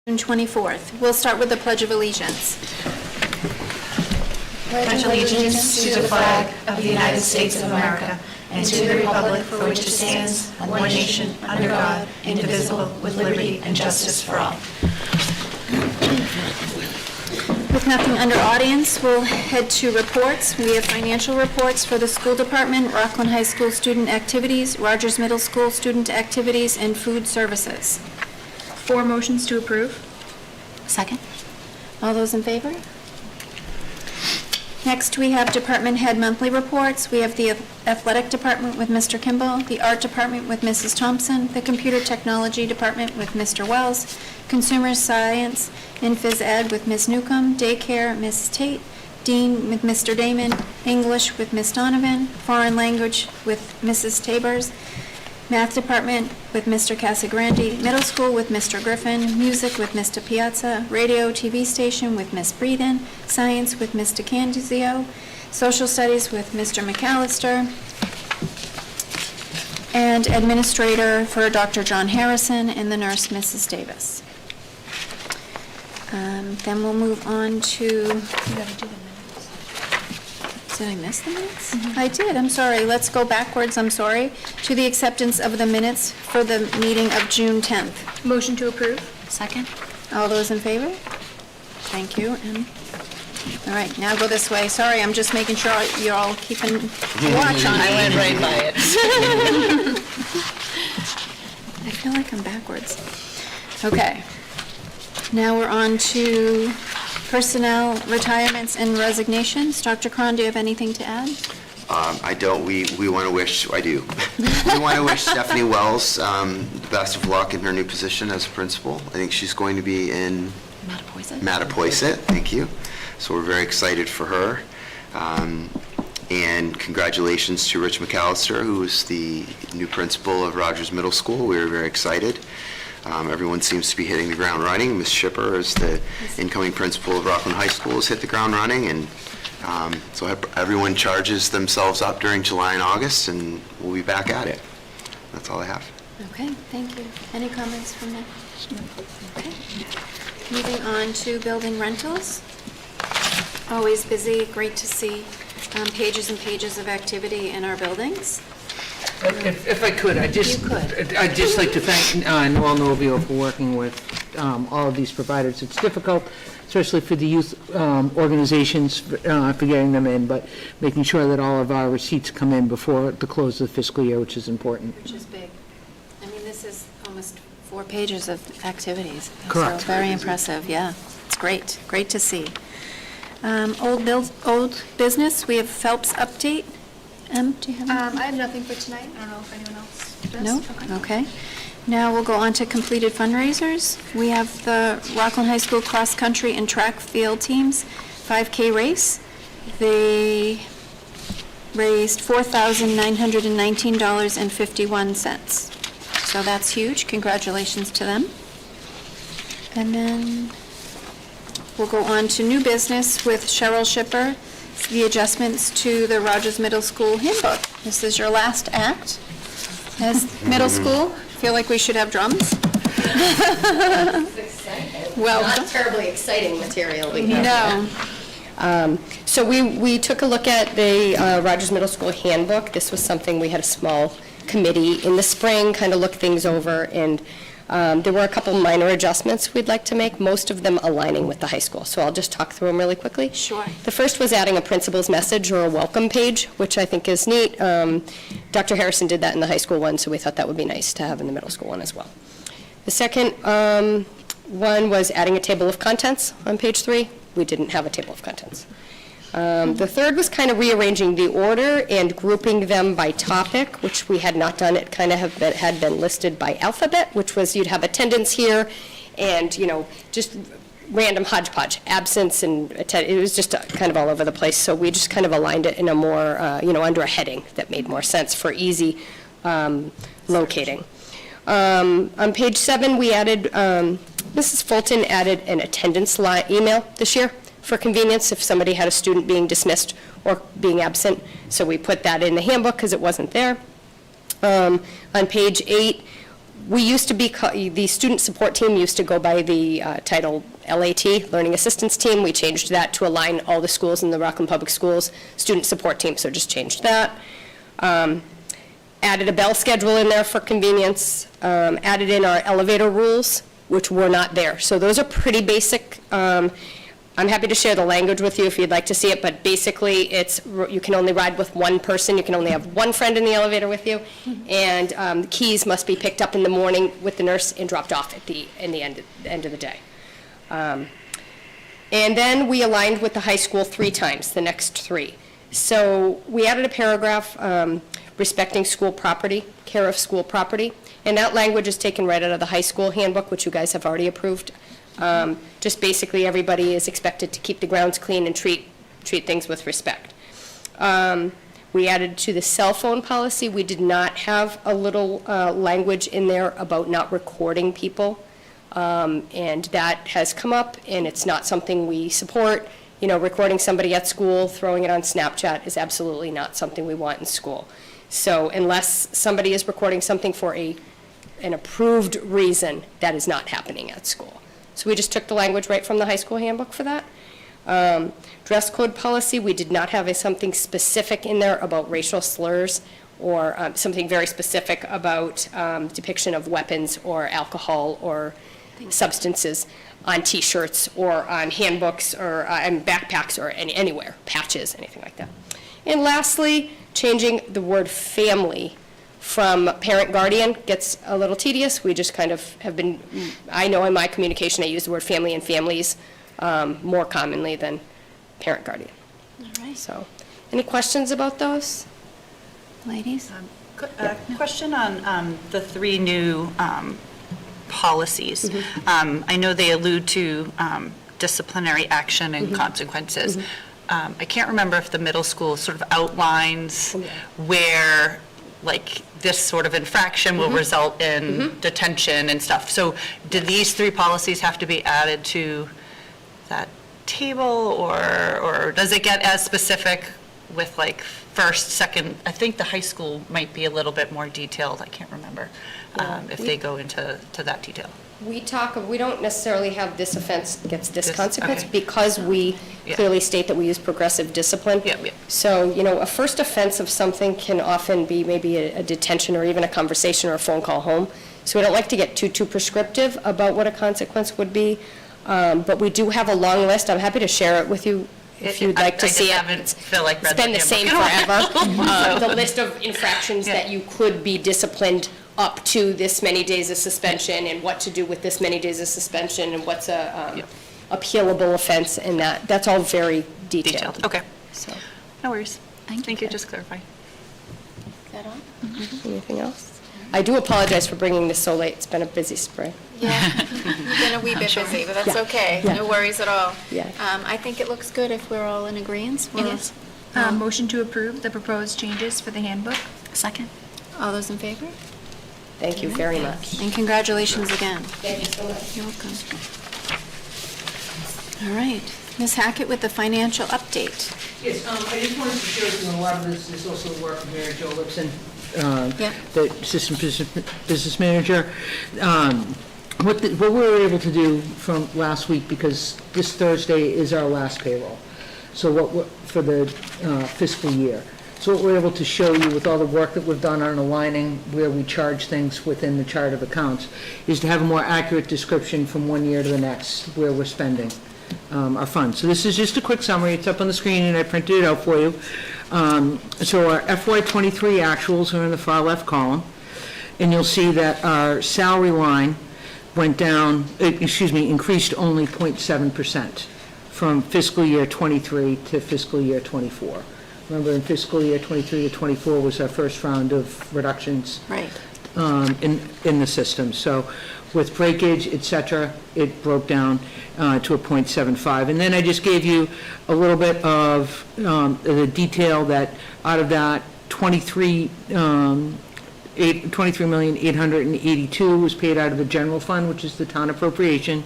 June 24th. We'll start with the Pledge of Allegiance. Pledge allegiance to the flag of the United States of America and to the republic for which it stands, one nation, under God, indivisible, with liberty and justice for all. With nothing under audience, we'll head to reports. We have financial reports for the school department, Rockland High School student activities, Rogers Middle School student activities, and food services. 4 motions to approve. Second. All those in favor? Next, we have department head monthly reports. We have the athletic department with Mr. Kimball, the art department with Mrs. Thompson, the computer technology department with Mr. Wells, consumer science and phys ed with Ms. Newcomb, daycare, Mrs. Tate, Dean with Mr. Damon, English with Ms. Donovan, foreign language with Mrs. Tabers, math department with Mr. Casagrande, middle school with Mr. Griffin, music with Mr. Piazza, radio TV station with Ms. Breeden, science with Mr. Candizio, social studies with Mr. McAllister, and administrator for Dr. John Harrison and the nurse Mrs. Davis. Then we'll move on to... You gotta do the minutes. Did I miss the minutes? I did, I'm sorry. Let's go backwards, I'm sorry, to the acceptance of the minutes for the meeting of June 10th. Motion to approve. Second. All those in favor? Thank you. And all right, now go this way. Sorry, I'm just making sure you're all keeping watch on it. I went right by it. I feel like I'm backwards. Okay. Now we're on to personnel retirements and resignations. Dr. Cron, do you have anything to add? I don't. We want to wish, I do. We want to wish Stephanie Wells the best of luck in her new position as a principal. I think she's going to be in Mattapoisett, thank you. So we're very excited for her. And congratulations to Rich McAllister, who is the new principal of Rogers Middle School. We're very excited. Everyone seems to be hitting the ground running. Ms. Schipper, as the incoming principal of Rockland High School, has hit the ground running, and so everyone charges themselves up during July and August, and we'll be back at it. That's all I have. Okay, thank you. Any comments from that? Okay. Moving on to building rentals. Always busy, great to see pages and pages of activity in our buildings. If I could, I'd just like to thank Noel Novio for working with all of these providers. It's difficult, especially for the youth organizations, for getting them in, but making sure that all of our receipts come in before the close of the fiscal year, which is important. Which is big. I mean, this is almost 4 pages of activities. Correct. So very impressive, yeah. It's great, great to see. Old business, we have Phelps update. Do you have anything? I have nothing for tonight. I don't know if anyone else does. No? Okay. Now we'll go on to completed fundraisers. We have the Rockland High School cross-country and track field teams 5K race. They raised $4,919.51. So that's huge. Congratulations to them. And then we'll go on to new business with Cheryl Schipper, the adjustments to the Rogers Middle School handbook. This is your last act as middle school. Feel like we should have drums? It's exciting. Well, Not terribly exciting material. No. So we took a look at the Rogers Middle School handbook. This was something, we had a small committee in the spring, kind of look things over, and there were a couple minor adjustments we'd like to make, most of them aligning with the high school. So I'll just talk through them really quickly. Sure. The first was adding a principal's message or a welcome page, which I think is neat. Dr. Harrison did that in the high school one, so we thought that would be nice to have in the middle school one as well. The second one was adding a table of contents on page 3. We didn't have a table of contents. The third was kind of rearranging the order and grouping them by topic, which we had not done. It kind of had been listed by alphabet, which was you'd have attendance here and, just random hodgepodge, absence and it was just kind of all over the place. So we just kind of aligned it in a more, under a heading that made more sense for easy locating. On page 7, we added, Mrs. Fulton added an attendance email this year for convenience if somebody had a student being dismissed or being absent. So we put that in the handbook because it wasn't there. On page 8, We used to be, the student support team used to go by the title LAT, Learning Assistance Team. We changed that to align all the schools in the Rockland Public Schools Student Support Team, so just changed that. Added a bell schedule in there for convenience, added in our elevator rules, which were not there. So those are pretty basic. I'm happy to share the language with you if you'd like to see it, but basically, it's, you can only ride with one person, you can only have one friend in the elevator with you, and the keys must be picked up in the morning with the nurse and dropped off at the end of the day. And then we aligned with the high school 3 times, the next 3. So we added a paragraph respecting school property, care of school property, and that language is taken right out of the high school handbook, which you guys have already approved. Just basically, everybody is expected to keep the grounds clean and treat things with respect. We added to the cell phone policy, we did not have a little language in there about not recording people. And that has come up, and it's not something we support. You know, recording somebody at school, throwing it on Snapchat is absolutely not something we want in school. So unless somebody is recording something for an approved reason, that is not happening at school. So we just took the language right from the high school handbook for that. Dress code policy, we did not have something specific in there about racial slurs or something very specific about depiction of weapons or alcohol or substances on T-shirts or on handbooks or on backpacks or anywhere, patches, anything like that. And lastly, changing the word family from parent guardian gets a little tedious. We just kind of have been, I know in my communication I use the word family and families more commonly than parent guardian. All right. So, any questions about those? Ladies? Question on the 3 new policies. I know they allude to disciplinary action and consequences. I can't remember if the middle school sort of outlines where, like, this sort of infraction will result in detention and stuff. So do these 3 policies have to be added to that table, or does it get as specific with, like, first, second? I think the high school might be a little bit more detailed. I can't remember if they go into that detail. We don't necessarily have this offense gets this consequence okay. because we clearly state that we use progressive discipline. Yeah. So, you know, a first offense of something can often be maybe a detention or even a conversation or a phone call home. So we don't like to get too prescriptive about what a consequence would be. But we do have a long list. I'm happy to share it with you if you'd like to see it. I haven't feel like It's been the same forever. The list of infractions that you could be disciplined up to this many days of suspension, and what to do with this many days of suspension, and what's a appealable offense, and that's all very detailed. Okay. So, No worries. Thank you. Just clarify. Is that all? anything else? I do apologize for bringing this so late. It's been a busy spring. Yeah, you've been a wee bit busy, but that's Yeah. okay. Yeah. No worries at all. Yeah. I think it looks good if we're all in agreement. It is. Motion to approve the proposed changes for the handbook. Second. All those in favor? Thank you very much. And congratulations again. Thank you so much. You're welcome. All right. Ms. Hackett with the financial update. Yes, I just wanted to share with you, a lot of this is also the work of Mary Jo Lipson, Yeah. the assistant business manager. What we were able to do from last week, because this Thursday is our last payroll, so for the fiscal year. So what we're able to show you with all the work that we've done on aligning where we charge things within the chart of accounts is to have a more accurate description from one year to the next where we're spending our funds. So this is just a quick summary. It's up on the screen and I printed it out for you. So our FY23 actuals are in the far left column, and you'll see that our salary line went down, increased only 0.7% from fiscal year 23 to fiscal year 24. Remember, in fiscal year 23 to 24 was our first round of reductions Right. in the system. So with breakage, et cetera, it broke down to a 0.75. And then I just gave you a little bit of the detail that out of that 23,882,000 was paid out of the general fund, which is the town appropriation.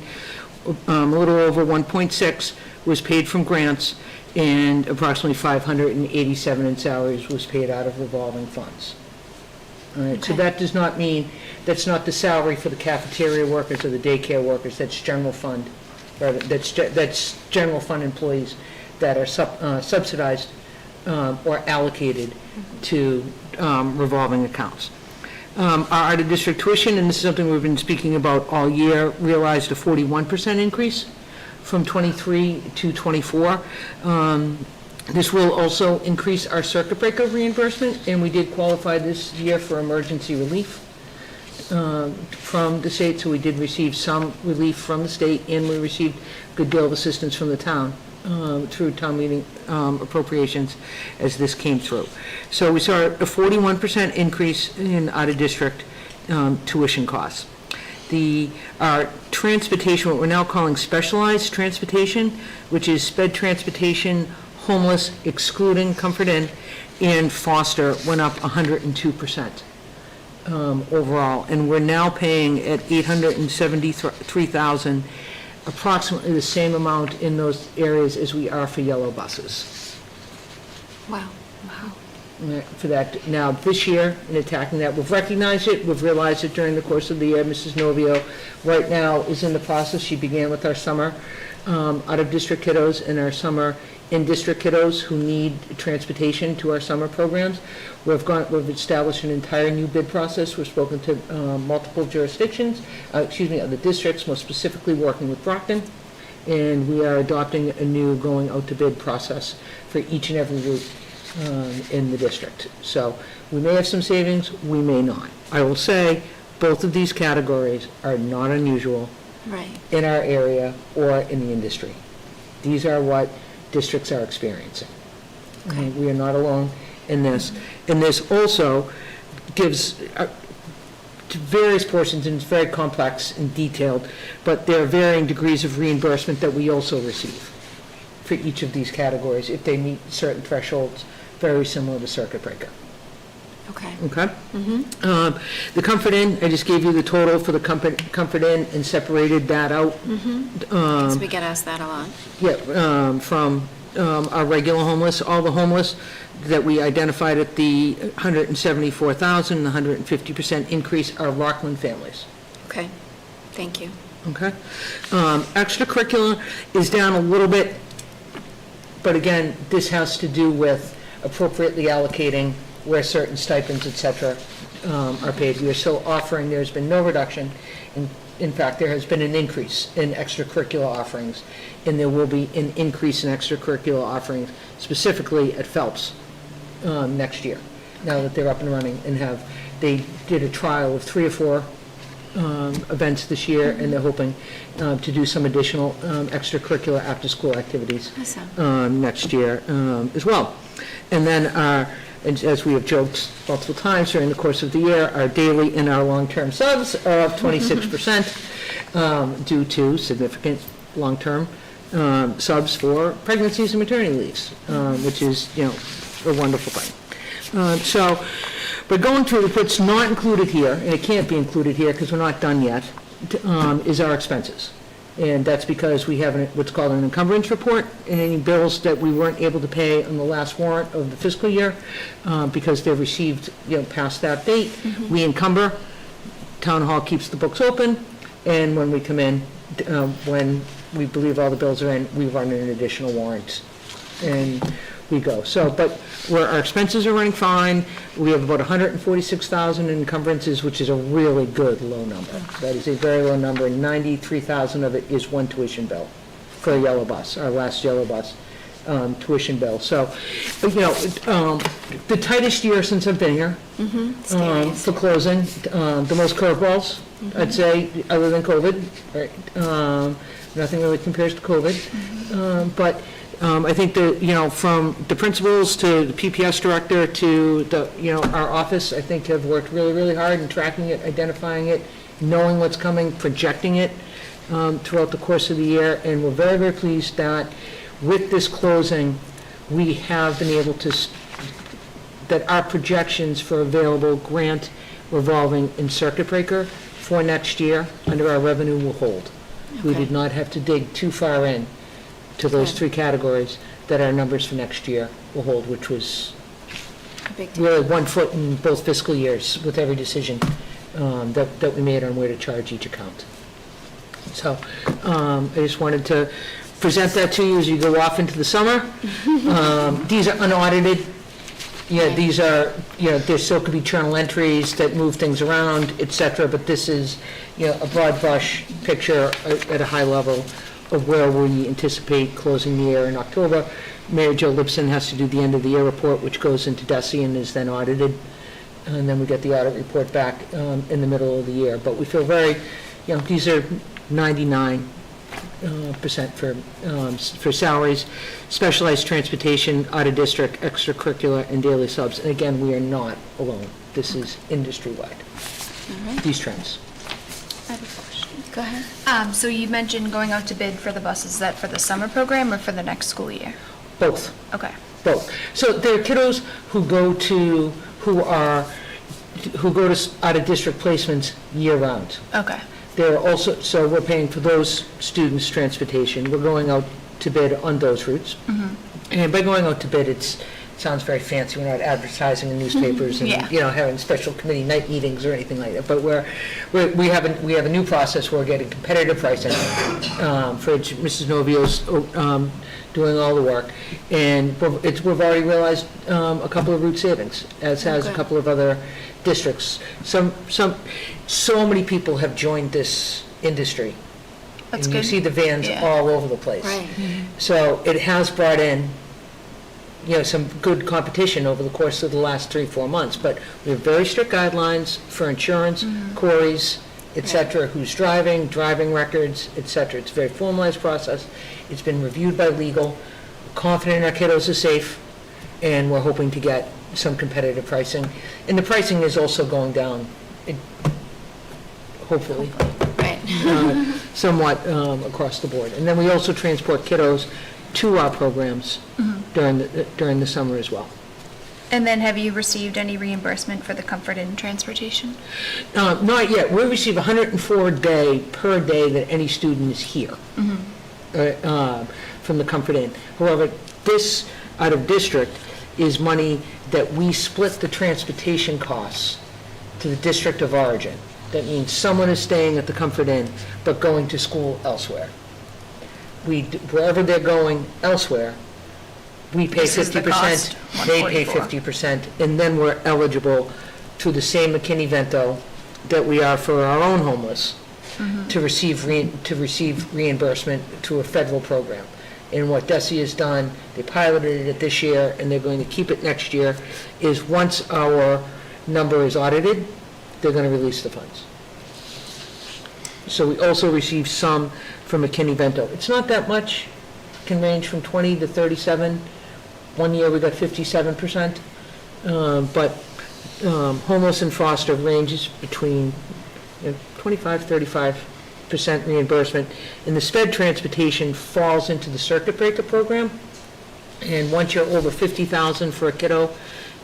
A little over 1.6 was paid from grants, and approximately 587 in salaries was paid out of revolving funds. All right, so Okay. that does not mean, that's not the salary for the cafeteria workers or the daycare workers, that's general fund. Rather, that's general fund employees that are subsidized or allocated to revolving accounts. Our out-of-district tuition, and this is something we've been speaking about all year, realized a 41% increase from 23 to 24. This will also increase our circuit breaker reimbursement, and we did qualify this year for emergency relief from the state, so we did receive some relief from the state, and we received a good deal of assistance from the town through town meeting appropriations as this came through. So we saw a 41% increase in out-of-district tuition costs. Our transportation, what we're now calling specialized transportation, which is sped transportation, homeless, excluding Comfort Inn, and foster, went up 102% overall. And we're now paying at $873,000, approximately the same amount in those areas as we are for yellow buses. Wow. For that. Now, this year, in attacking that, we've recognized it, we've realized it during the course of the year. Mrs. Novio right now is in the process, she began with our summer out-of-district kiddos and our summer in-district kiddos who need transportation to our summer programs. We've established an entire new bid process. We've spoken to multiple jurisdictions, other districts, most specifically working with Rockland, and we are adopting a new going out to bid process for each and every route in the district. So we may have some savings, we may not. I will say, both of these categories are not unusual Right. in our area or in the industry. These are what districts are experiencing. Okay, we are not alone in this. And this also gives to various portions, and it's very complex and detailed, but there are varying degrees of reimbursement that we also receive for each of these categories if they meet certain thresholds, very similar to circuit breaker. Okay. Okay? The Comfort Inn, I just gave you the total for the Comfort Inn and separated that out. Because we get asked that a lot. Yeah, from our regular homeless, all the homeless that we identified at the 174,000, the 150% increase are Rockland families. Okay. Thank you. Okay? Extracurricular is down a little bit, but again, this has to do with appropriately allocating where certain stipends, et cetera, are paid. We are still offering, there's been no reduction. In fact, there has been an increase in extracurricular offerings, and there will be an increase in extracurricular offerings, specifically at Phelps next year, now that they're up and running and they did a trial of 3 or 4 events this year, and they're hoping to do some additional extracurricular after-school activities Awesome. next year as well. And then, and as we have joked multiple times during the course of the year, our daily and our long-term subs are up 26% due to significant long-term subs for pregnancies and maternity leaves, which is, a wonderful thing. But going through what's not included here, and it can't be included here because we're not done yet, is our expenses. And that's because we have what's called an encumbrance report, and any bills that we weren't able to pay on the last warrant of the fiscal year, because they're received, past that date, we encumber. Town Hall keeps the books open, and when we come in, when we believe all the bills are in, we run an additional warrant, and we go. So, but where our expenses are running fine, we have about 146,000 in encumbrances, which is a really good low number. That is a very low number, and 93,000 of it is one tuition bill for a yellow bus, our last yellow bus tuition bill. So, the tightest year since I've been here for closing, the most curveballs, I'd say, other than COVID, right? Nothing really compares to COVID, but I think that, from the principals to the PPS director to our office, I think have worked really, really hard in tracking it, identifying it, knowing what's coming, projecting it throughout the course of the year. And we're very, very pleased that with this closing, we have been able to, that our projections for available grant revolving and circuit breaker for next year under our revenue will hold. We did not have to dig too far in to those 3 categories that our numbers for next year will hold, which was big deal. really 1 foot in both fiscal years with every decision that we made on where to charge each account. So I just wanted to present that to you as you go off into the summer. These are unaudited. Yeah, these are, there still could be journal entries that move things around, et cetera, but this is, a broad brush picture at a high level of where we anticipate closing the year in October. Mayor Joe Lipson has to do the end of the year report, which goes into DESI and is then audited. And then we get the audit report back in the middle of the year. But we feel very, these are 99% for salaries, specialized transportation, out-of-district, extracurricular, and daily subs. And again, we are not alone. This is industry-wide, these trends. I have a question. Go ahead. So you mentioned going out to bid for the buses. Is that for the summer program or for the next school year? Both. Okay. Both. So there are kiddos who go to out-of-district placements year-round. Okay. There are also, so we're paying for those students' transportation. We're going out to bid on those routes. And by going out to bid, it sounds very fancy. We're not advertising in newspapers and, Yeah. having special committee night meetings or anything like that. But we have a new process where we're getting competitive pricing for Mrs. Novio's doing all the work. And we've already realized a couple of route savings, as has a couple of other districts. So many people have joined this industry. That's and good. you see the vans Yeah. all over the place. Right. So it has brought in, some good competition over the course of the last 3-4 months. But we have very strict guidelines for insurance, queries, et cetera, who's driving records, et cetera. It's a very formalized process. It's been reviewed by legal. We're confident our kiddos are safe, and we're hoping to get some competitive pricing. And the pricing is also going down, hopefully, Right. somewhat across the board. And then we also transport kiddos to our programs during the summer as well. And then have you received any reimbursement for the Comfort Inn transportation? Not yet. We receive $104 per day that any student is here from the Comfort Inn. However, this out-of-district is money that we split the transportation costs to the district of origin. That means someone is staying at the Comfort Inn but going to school elsewhere. Wherever they're going elsewhere, we pay This is the 50%, cost, they pay 144. 50%, and then we're eligible through the same McKinney-Vento that we are for our own homeless to receive reimbursement through a federal program. And what DESI has done, they piloted it this year, and they're going to keep it next year, is once our number is audited, they're going to release the funds. So we also receive some from McKinney-Vento. It's not that much, can range from 20 to 37. One year we got 57%, but homeless and foster ranges between 25, 35% reimbursement. And the sped transportation falls into the circuit breaker program. And once you're over 50,000 for a kiddo,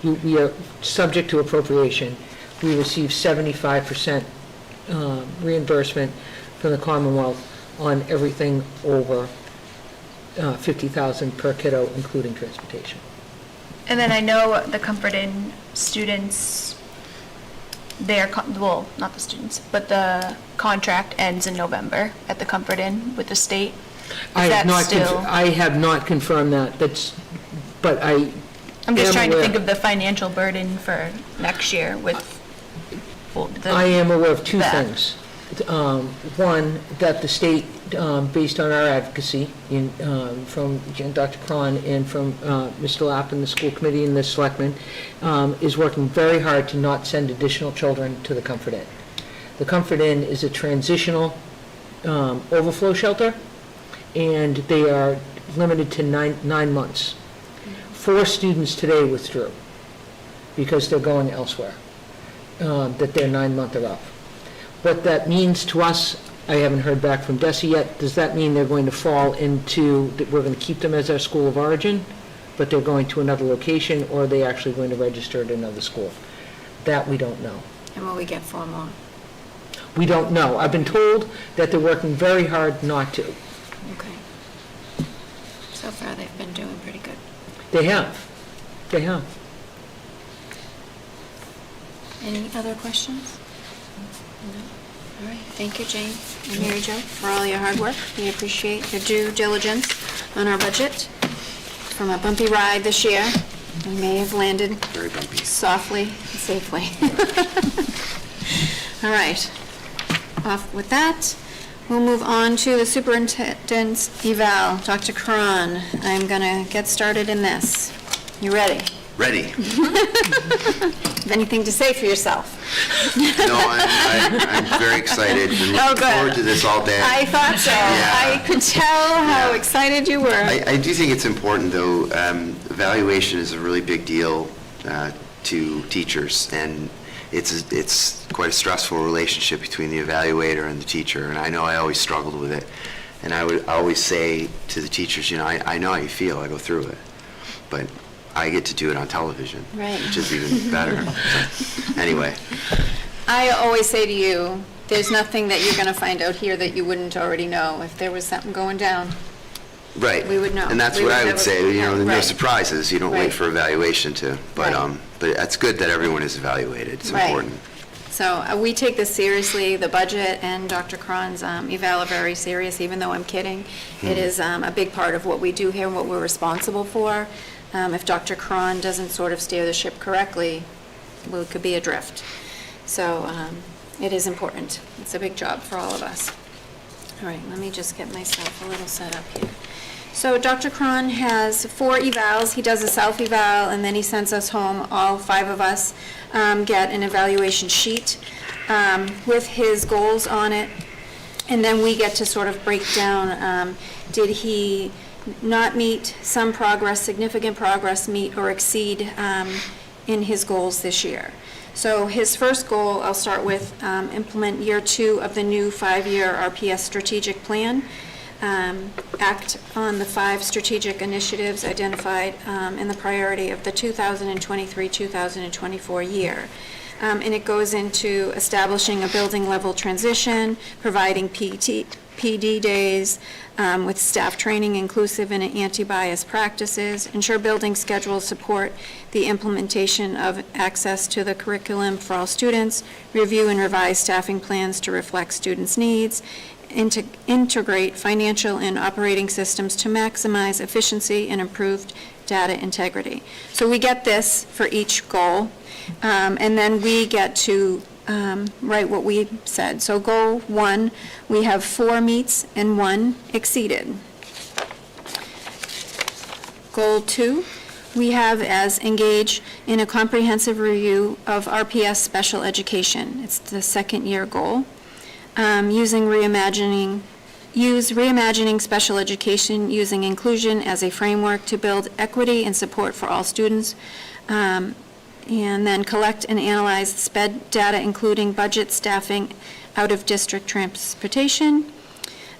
we are subject to appropriation. We receive 75% reimbursement from the Commonwealth on everything over 50,000 per kiddo, including transportation. And then I know the Comfort Inn students, well, not the students, but the contract ends in November at the Comfort Inn with the state. I have not still? I have not confirmed that. But I I'm just am trying to aware- think of the financial burden for next year with I am aware of two that. things. One, that the state, based on our advocacy from Dr. Cron and from Mr. Lapp and the school committee and the selectmen, is working very hard to not send additional children to the Comfort Inn. The Comfort Inn is a transitional overflow shelter, and they are limited to nine months. 4 students today withdrew because they're going elsewhere, that they're 9-month or up. What that means to us, I haven't heard back from DESI yet. Does that mean they're going to fall into, that we're going to keep them as our school of origin, but they're going to another location, or are they actually going to register at another school? That we don't know. And will we get 4 more? We don't know. I've been told that they're working very hard not to. Okay. So far, they've been doing pretty good. They have. They have. Any other questions? No? All right, thank you, Jane and Mary Jo, for all your hard work. We appreciate your due diligence on our budget. From a bumpy ride this year, we may have landed Very bumpy. softly and safely. All right, off with that. We'll move on to the superintendent's eval. Dr. Cron, I'm going to get started in this. You ready? Ready. Have anything to say for yourself? No, I'm very excited and Oh, looking good. forward to this all day. I thought so. Yeah. I could tell how Yeah. excited you were. I do think it's important, though. Evaluation is a really big deal to teachers, and it's quite a stressful relationship between the evaluator and the teacher, and I know I always struggled with it. And I would always say to the teachers, I know how you feel, I go through it, but I get to do it on television, Right. which is even better. So, anyway, I always say to you, there's nothing that you're going to find out here that you wouldn't already know. If there was something going down, right. We would know. And that's We what would I would never- say, yeah, no right. surprises. You don't Right. wait for evaluation to, but Right. that's good that everyone is evaluated. It's Right. important. So we take this seriously, the budget and Dr. Cron's eval are very serious, even though I'm kidding. It is a big part of what we do here and what we're responsible for. If Dr. Cron doesn't sort of steer the ship correctly, we could be adrift. So it is important. It's a big job for all of us. All right, let me just get myself a little set up here. So Dr. Cron has 4 evals. He does a self-eval, and then he sends us home. All 5 of us get an evaluation sheet with his goals on it, and then we get to sort of break down, did he not meet some progress, significant progress, meet or exceed in his goals this year. So his first goal, I'll start with, implement year 2 of the new 5-year RPS strategic plan. Act on the 5 strategic initiatives identified in the priority of the 2023-2024 year. And it goes into establishing a building level transition, providing PD days with staff training inclusive in anti-bias practices, ensure building schedules support the implementation of access to the curriculum for all students, review and revise staffing plans to reflect students' needs, integrate financial and operating systems to maximize efficiency and improved data integrity. So we get this for each goal, and then we get to write what we said. So goal 1, we have 4 meets and 1 exceeded. Goal 2, we have as engage in a comprehensive review of RPS special education. It's the 2nd year goal. Use reimagining special education using inclusion as a framework to build equity and support for all students. And then collect and analyze SPED data, including budget, staffing, out-of-district transportation.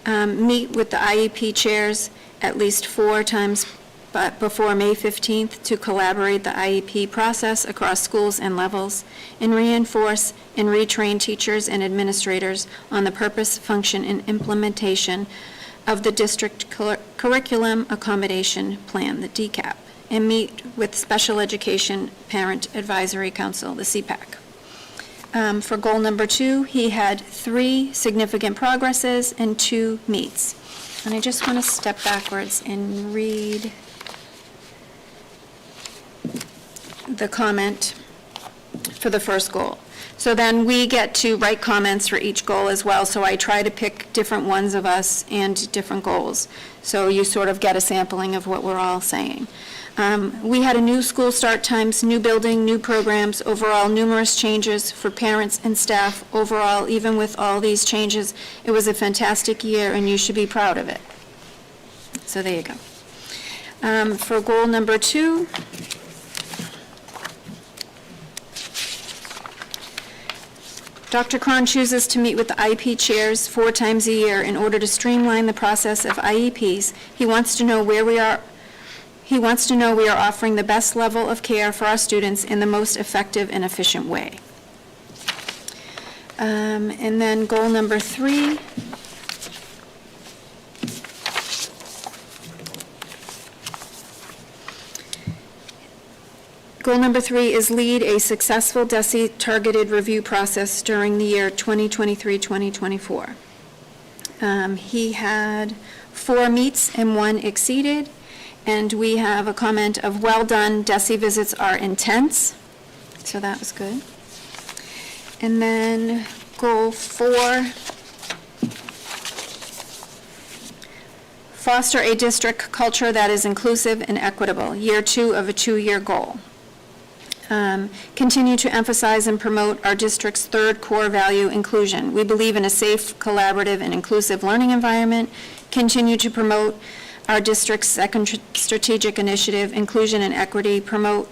Meet with the IEP chairs at least 4 times before May 15th to collaborate the IEP process across schools and levels, and reinforce and retrain teachers and administrators on the purpose, function, and implementation of the district curriculum accommodation plan, the DCAP, and meet with Special Education Parent Advisory Council, the CPAC. For goal number 2, he had 3 significant progresses and 2 meets. And I just want to step backwards and read the comment for the first goal. So then we get to write comments for each goal as well, so I try to pick different ones of us and different goals. So you sort of get a sampling of what we're all saying. We had a new school start times, new building, new programs, overall numerous changes for parents and staff. Overall, even with all these changes, it was a fantastic year and you should be proud of it. So there you go. For goal number 2, Dr. Cron chooses to meet with the IEP chairs 4 times a year in order to streamline the process of IEPs. He wants to know where we are. He wants to know we are offering the best level of care for our students in the most effective and efficient way. And then goal number 3. Goal number 3 is lead a successful DESI targeted review process during the year 2023-2024. He had 4 meets and 1 exceeded, and we have a comment of, "Well done, DESI visits are intense." So that was good. And then goal 4, foster a district culture that is inclusive and equitable, year 2 of a 2-year goal. Continue to emphasize and promote our district's 3rd core value, inclusion. We believe in a safe, collaborative, and inclusive learning environment. Continue to promote our district's 2nd strategic initiative, inclusion and equity. Promote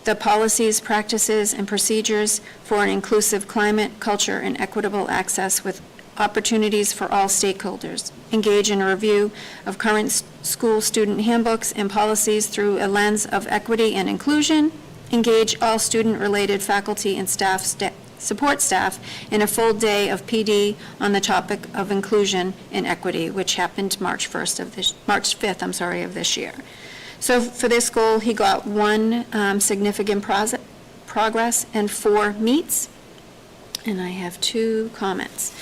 the policies, practices, and procedures for an inclusive climate, culture, and equitable access with opportunities for all stakeholders. Engage in a review of current school student handbooks and policies through a lens of equity and inclusion. Engage all student-related faculty and support staff in a full day of PD on the topic of inclusion and equity, which happened March 5th of this year. So for this goal, he got 1 significant progress and 4 meets. And I have 2 comments.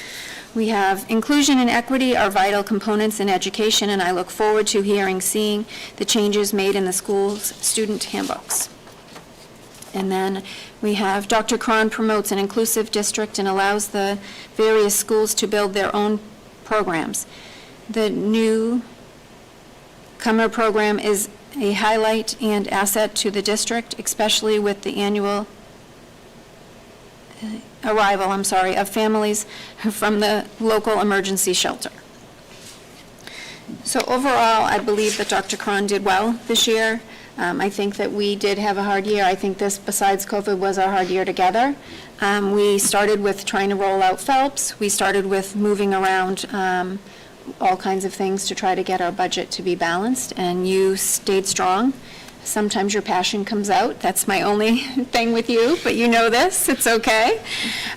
We have inclusion and equity are vital components in education, and I look forward to seeing the changes made in the school's student handbooks. And then we have Dr. Cron promotes an inclusive district and allows the various schools to build their own programs. The new Comer program is a highlight and asset to the district, especially with the annual arrival of families from the local emergency shelter. So overall, I believe that Dr. Cron did well this year. I think that we did have a hard year. I think this, besides COVID, was our hard year together. We started with trying to roll out Phelps. We started with moving around all kinds of things to try to get our budget to be balanced, and you stayed strong. Sometimes your passion comes out. That's my only thing with you, but you know this. It's okay.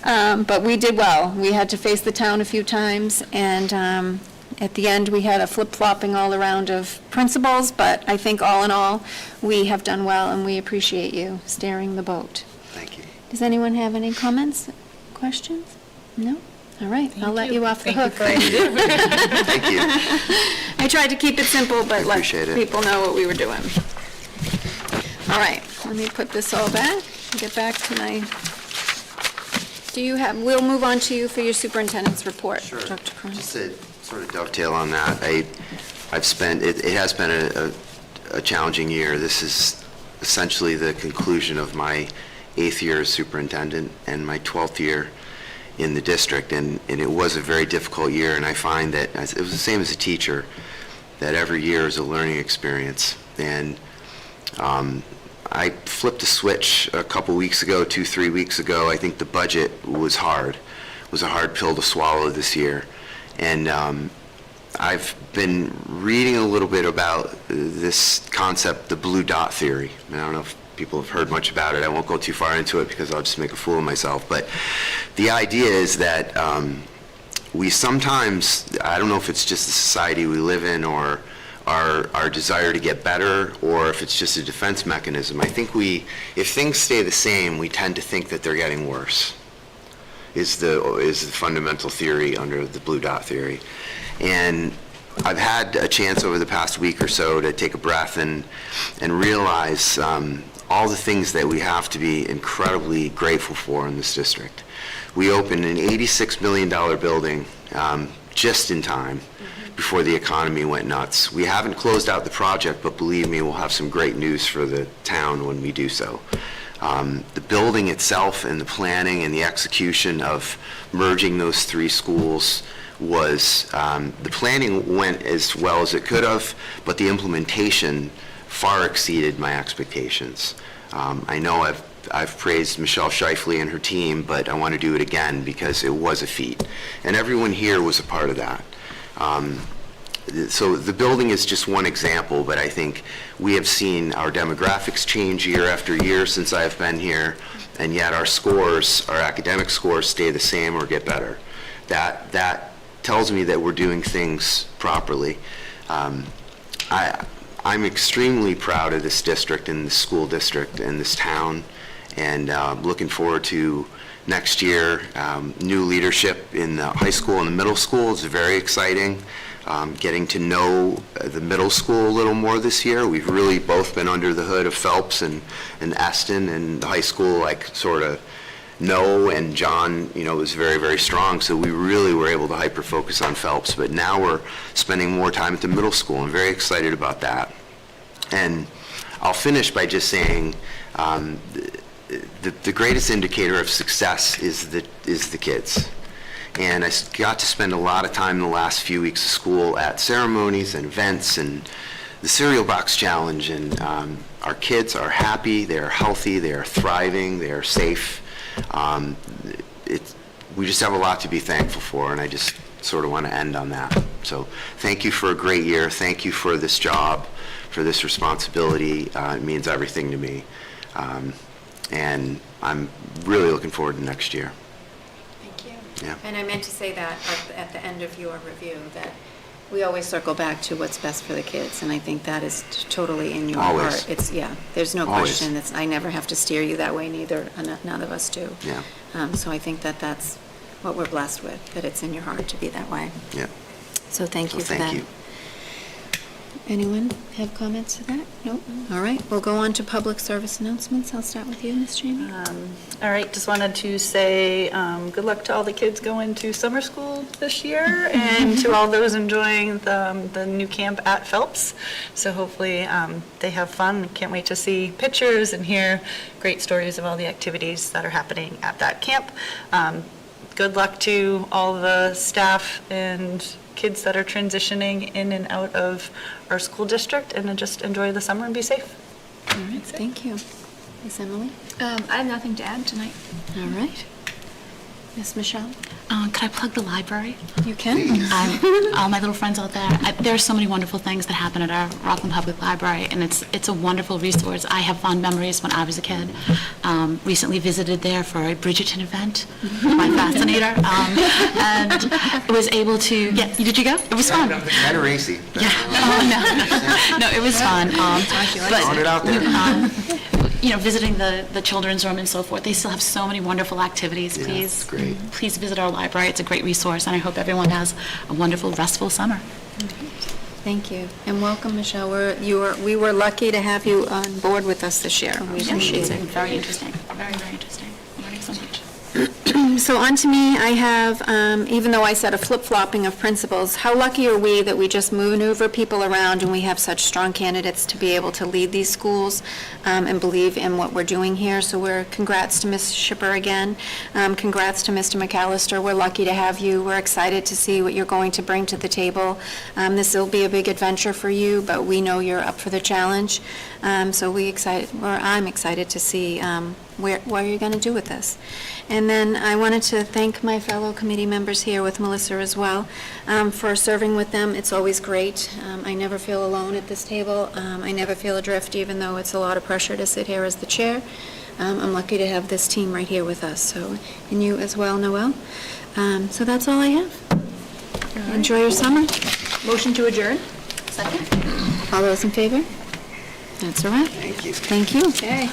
But we did well. We had to face the town a few times, and at the end, we had a flip-flopping all around of principals, but I think all in all, we have done well, and we appreciate you steering the boat. Thank you. Does anyone have any comments, questions? No? All right, I'll let you off the hook. Thank you. I tried to keep it simple, but let Appreciate it. people know what we were doing. All right, let me put this all back, get back to my, we'll move on to you for your superintendent's report. Sure. Dr. Cron. Just to sort of dovetail on that, it has been a challenging year. This is essentially the conclusion of my 8th year as superintendent and my 12th year in the district, and it was a very difficult year, and I find that it was the same as a teacher, that every year is a learning experience. And I flipped a switch a couple weeks ago, 2-3 weeks ago. I think the budget was hard. It was a hard pill to swallow this year. And I've been reading a little bit about this concept, the blue dot theory. I don't know if people have heard much about it. I won't go too far into it because I'll just make a fool of myself. But the idea is that we sometimes, I don't know if it's just the society we live in or our desire to get better, or if it's just a defense mechanism. I think if things stay the same, we tend to think that they're getting worse, is the fundamental theory under the blue dot theory. And I've had a chance over the past week or so to take a breath and realize all the things that we have to be incredibly grateful for in this district. We opened an $86 million building just in time before the economy went nuts. We haven't closed out the project, but believe me, we'll have some great news for the town when we do so. The building itself and the planning and the execution of merging those 3 schools was, the planning went as well as it could have, but the implementation far exceeded my expectations. I know I've praised Michelle Scheifele and her team, but I want to do it again because it was a feat. And everyone here was a part of that. So the building is just one example, but I think we have seen our demographics change year after year since I've been here, and yet our scores, our academic scores, stay the same or get better. That tells me that we're doing things properly. I'm extremely proud of this district and the school district and this town, and looking forward to next year. New leadership in the high school and the middle school is very exciting. Getting to know the middle school a little more this year. We've really both been under the hood of Phelps and Eston, and the high school, like, sort of know, and John, was very, very strong, so we really were able to hyper-focus on Phelps, but now we're spending more time at the middle school. I'm very excited about that. And I'll finish by just saying the greatest indicator of success is the kids. And I got to spend a lot of time in the last few weeks of school at ceremonies and events and the Cereal Box Challenge, and our kids are happy, they're healthy, they're thriving, they're safe. We just have a lot to be thankful for, and I just sort of want to end on that. So thank you for a great year. Thank you for this job, for this responsibility. It means everything to me. And I'm really looking forward to next year. Thank you. Yeah. And I meant to say that at the end of your review, that we always circle back to what's best for the kids, and I think that is totally in your Always. heart. There's no Always. question. I never have to steer you that way, neither, none of us do. Yeah. So I think that's what we're blessed with, that it's in your heart to be that way. Yeah. So thank you for that. Thank you. Anyone have comments to that? Nope. All right, we'll go on to public service announcements. I'll start with you, Ms. Jamie. All right, just wanted to say good luck to all the kids going to summer school this year, and to all those enjoying the new camp at Phelps. So hopefully they have fun. Can't wait to see pictures and hear great stories of all the activities that are happening at that camp. Good luck to all the staff and kids that are transitioning in and out of our school district, and then just enjoy the summer and be safe. All right, thank you. Miss Emily? I have nothing to add tonight. All right. Miss Michelle? Could I plug the library? You can. All my little friends out there. There are so many wonderful things that happen at our Rockland Public Library, and it's a wonderful resource. I have fond memories when I was a kid. Recently visited there for a Bridgerton event, my fascinator, and was able to. Yeah, did you go? It was fun. Kind of racy. Yeah. Oh, no, it was fun. Throwing it out there. Visiting the children's room and so forth, they still have so many wonderful activities. Yeah, Please, it's great. Please visit our library. It's a great resource, and I hope everyone has a wonderful, restful summer. Thank you. And welcome, Michelle. We were lucky to have you on board with us this year. We appreciate It's it. very interesting, very, very interesting. I'm learning so much. So on to me, I have, even though I said a flip-flopping of principals, how lucky are we that we just maneuver people around and we have such strong candidates to be able to lead these schools and believe in what we're doing here. So congrats to Ms. Shipper again. Congrats to Mr. McAllister. We're lucky to have you. We're excited to see what you're going to bring to the table. This will be a big adventure for you, but we know you're up for the challenge. So I'm excited to see what you're going to do with this. And then I wanted to thank my fellow committee members here with Melissa as well for serving with them. It's always great. I never feel alone at this table. I never feel adrift, even though it's a lot of pressure to sit here as the chair. I'm lucky to have this team right here with us, and you as well, Noelle. So that's all I have. Enjoy your summer. Motion to adjourn? Second? All those in favor? That's all right. Thank you. Thank you. Okay.